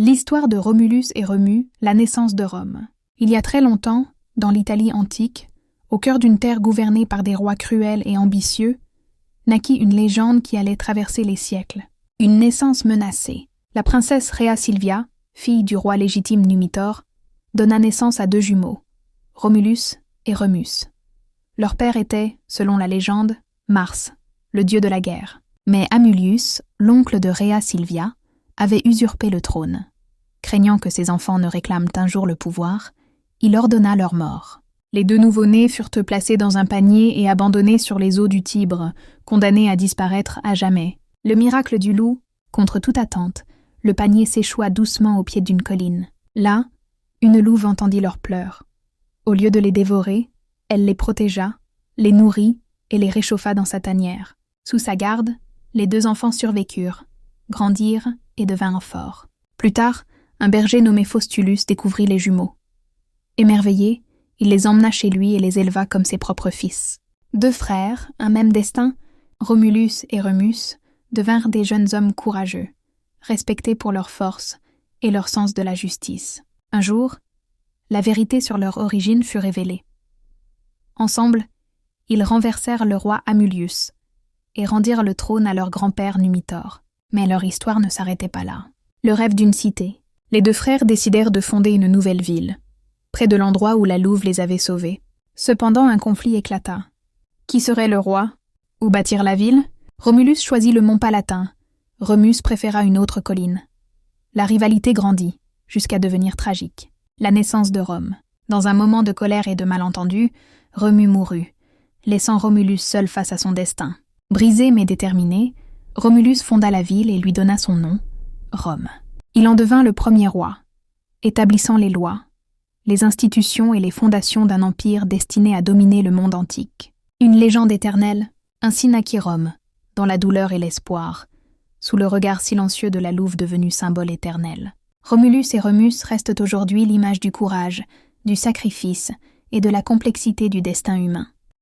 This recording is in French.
L'histoire de Romulus et Remus, la naissance de Rome. Il y a très longtemps, dans l'Italie antique, au cœur d'une terre gouvernée par des rois cruels et ambitieux, naquit une légende qui allait traverser les siècles. Une naissance menacée. La princesse Rhea Silvia, fille du roi légitime Numitor, donna naissance à 2 jumeaux, Romulus et Remus. Leur père était, selon la légende, Mars, le dieu de la guerre. Mais Amulius, l'oncle de Rhea Silvia, avait usurpé le trône. Craignant que ses enfants ne réclament un jour le pouvoir, il ordonna leur mort. Les 2 nouveau-nés furent placés dans un panier et abandonnés sur les eaux du Tibre, condamnés à disparaître à jamais. Le miracle du loup, contre toute attente, le panier s'échoua doucement au pied d'une colline. Là, une louve entendit leurs pleurs. Au lieu de les dévorer, elle les protégea, les nourrit et les réchauffa dans sa tanière. Sous sa garde, les 2 enfants survécurent, grandirent et devinrent forts. Plus tard, un berger nommé Faustulus découvrit les jumeaux. Émerveillé, il les emmena chez lui et les éleva comme ses propres fils. 2 frères, un même destin, Romulus et Remus, devinrent des jeunes hommes courageux, respectés pour leur force et leur sens de la justice. Un jour, la vérité sur leur origine fut révélée. Ensemble, ils renversèrent le roi Amulius et rendirent le trône à leur grand-père Numitor. Mais leur histoire ne s'arrêtait pas là. Le rêve d'une cité. Les 2 frères décidèrent de fonder une nouvelle ville, près de l'endroit où la louve les avait sauvés. Cependant, un conflit éclata. Qui serait le roi? Où bâtir la ville? Romulus choisit le mont Palatin. Remus préféra une autre colline. La rivalité grandit, jusqu'à devenir tragique. La naissance de Rome. Dans un moment de colère et de malentendu, Remus mourut, laissant Romulus seul face à son destin. Brisé mais déterminé, Romulus fonda la ville et lui donna son nom, Rome. Il en devint le premier roi, établissant les lois, les institutions et les fondations d'un empire destiné à dominer le monde antique. Une légende éternelle, ainsi naquit Rome, dans la douleur et l'espoir, sous le regard silencieux de la louve devenue symbole éternel. Romulus et Remus restent aujourd'hui l'image du courage, du sacrifice et de la complexité du destin humain.